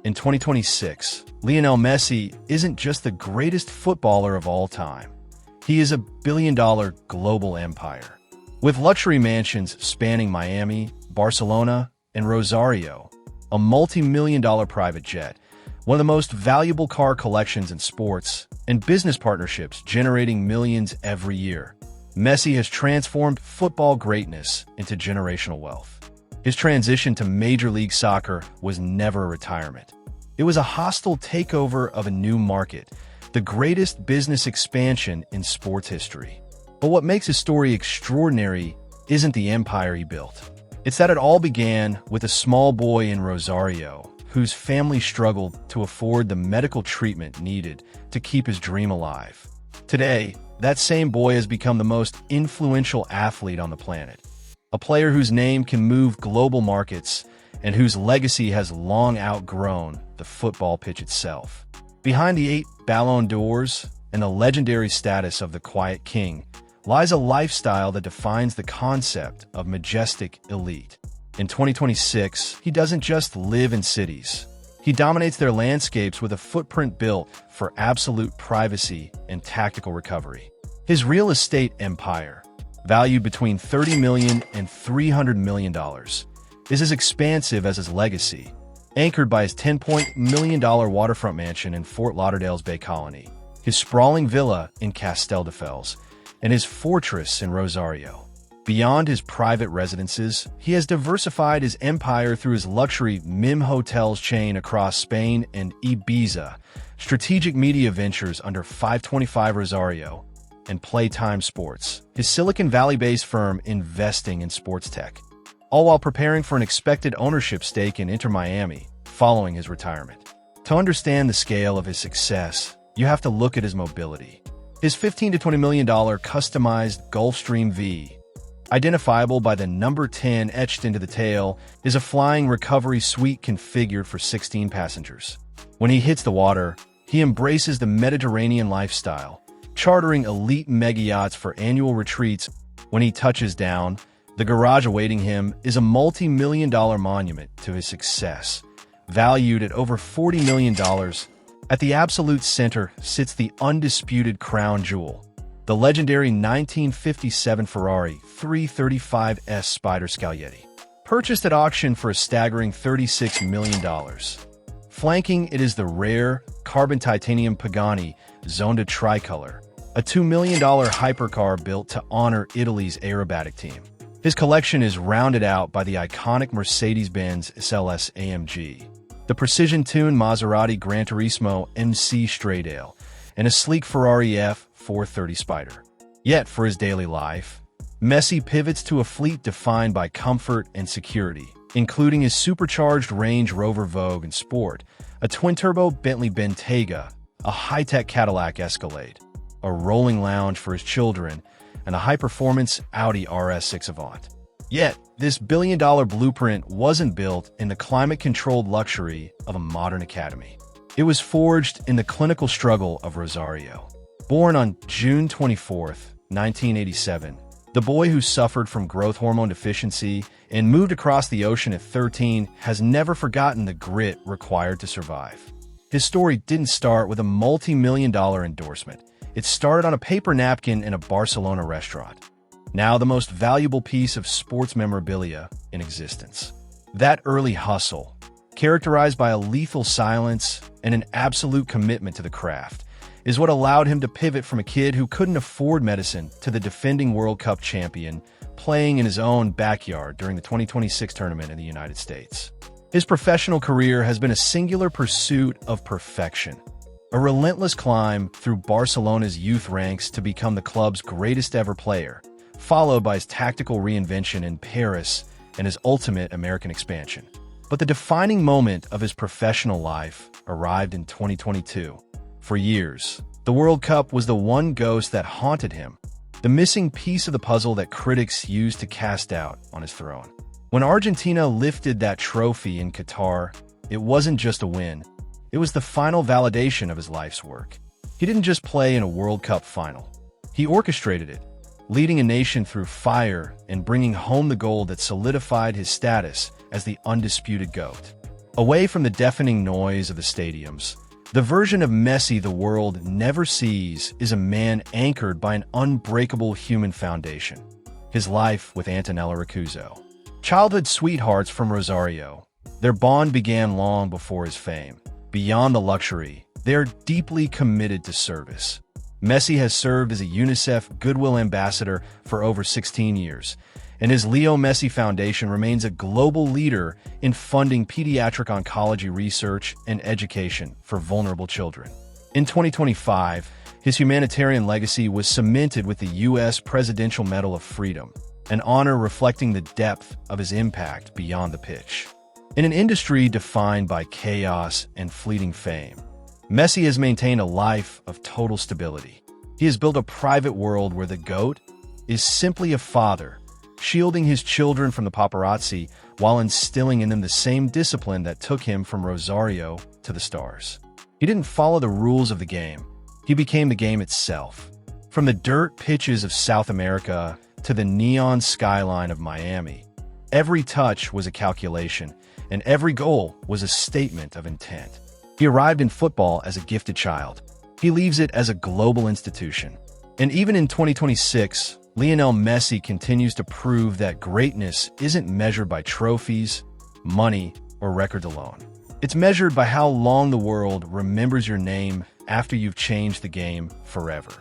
In 2026, Lionel Messi isn't just the greatest footballer of all time. He is a billion-dollar global empire. With luxury mansions spanning Miami, Barcelona, and Rosario, a multi-million-dollar private jet, one of the most valuable car collections in sports, and business partnerships generating millions every year, Messi has transformed football greatness into generational wealth. His transition to Major League Soccer was never a retirement. It was a hostile takeover of a new market, the greatest business expansion in sports history. But what makes his story extraordinary isn't the empire he built. It's that it all began with a small boy in Rosario whose family struggled to afford the medical treatment needed to keep his dream alive. Today, that same boy has become the most influential athlete on the planet, a player whose name can move global markets and whose legacy has long outgrown the football pitch itself. Behind the 8 Ballon d'Ors and the legendary status of the Quiet King lies a lifestyle that defines the concept of majestic elite. In 2026, he doesn't just live in cities. He dominates their landscapes with a footprint built for absolute privacy and tactical recovery. His real estate empire, valued between $30 million and $300 million, is as expansive as his legacy, anchored by his $10 million waterfront mansion in Fort Lauderdale's Bay Colony, his sprawling villa in Casteldefels, and his fortress in Rosario. Beyond his private residences, he has diversified his empire through his luxury MIM hotels chain across Spain and Ibiza, strategic media ventures under 525 Rosario, and Playtime Sports, his Silicon Valley-based firm investing in sports tech, all while preparing for an expected ownership stake in Inter Miami following his retirement. To understand the scale of his success, you have to look at his mobility. His $15 to $20 million customized Gulfstream V, identifiable by the number 10 etched into the tail, is a flying recovery suite configured for 16 passengers. When he hits the water, he embraces the Mediterranean lifestyle, chartering elite mega yachts for annual retreats. When he touches down, the garage awaiting him is a multi-million-dollar monument to his success, valued at over $40 million. At the absolute center sits the undisputed crown jewel, the legendary 1957 Ferrari 335S Spider Scaglietti, purchased at auction for a staggering $36 million. Flanking it is the rare carbon titanium Pagani Zonda Tricolor, a $2 million hypercar built to honor Italy's aerobatic team. His collection is rounded out by the iconic Mercedes-Benz SLS AMG, the precision-tuned Maserati Gran Turismo MC Stradale, and a sleek Ferrari F430 Spider. Yet, for his daily life, Messi pivots to a fleet defined by comfort and security, including his supercharged Range Rover Vogue and Sport, a twin-turbo Bentley Bentayga, a high-tech Cadillac Escalade, a rolling lounge for his children, and a high-performance Audi RS6 Avant. Yet, this billion-dollar blueprint wasn't built in the climate-controlled luxury of a modern academy. It was forged in the clinical struggle of Rosario. Born on June 24, 1987, the boy who suffered from growth hormone deficiency and moved across the ocean at 13 has never forgotten the grit required to survive. His story didn't start with a multi-million-dollar endorsement. It started on a paper napkin in a Barcelona restaurant, now the most valuable piece of sports memorabilia in existence. That early hustle, characterized by a lethal silence and an absolute commitment to the craft, is what allowed him to pivot from a kid who couldn't afford medicine to the defending World Cup champion, playing in his own backyard during the 2026 tournament in the United States. His professional career has been a singular pursuit of perfection, a relentless climb through Barcelona's youth ranks to become the club's greatest ever player, followed by his tactical reinvention in Paris and his ultimate American expansion. But the defining moment of his professional life arrived in 2022. For years, the World Cup was the one ghost that haunted him, the missing piece of the puzzle that critics used to cast doubt on his throne. When Argentina lifted that trophy in Qatar, it wasn't just a win. It was the final validation of his life's work. He didn't just play in a World Cup final. He orchestrated it, leading a nation through fire and bringing home the gold that solidified his status as the undisputed GOAT. Away from the deafening noise of the stadiums, the version of Messi the world never sees is a man anchored by an unbreakable human foundation: his life with Antonella Rocuzzo. Childhood sweethearts from Rosario, their bond began long before his fame. Beyond the luxury, they are deeply committed to service. Messi has served as a UNICEF Goodwill Ambassador for over 16 years, and his Leo Messi Foundation remains a global leader in funding pediatric oncology research and education for vulnerable children. In 2025, his humanitarian legacy was cemented with the U.S. Presidential Medal of Freedom, an honor reflecting the depth of his impact beyond the pitch. In an industry defined by chaos and fleeting fame, Messi has maintained a life of total stability. He has built a private world where the GOAT is simply a father, shielding his children from the paparazzi while instilling in them the same discipline that took him from Rosario to the stars. He didn't follow the rules of the game. He became the game itself. From the dirt pitches of South America to the neon skyline of Miami, every touch was a calculation, and every goal was a statement of intent. He arrived in football as a gifted child. He leaves it as a global institution. And even in 2026, Lionel Messi continues to prove that greatness isn't measured by trophies, money, or records alone. It's measured by how long the world remembers your name after you've changed the game forever.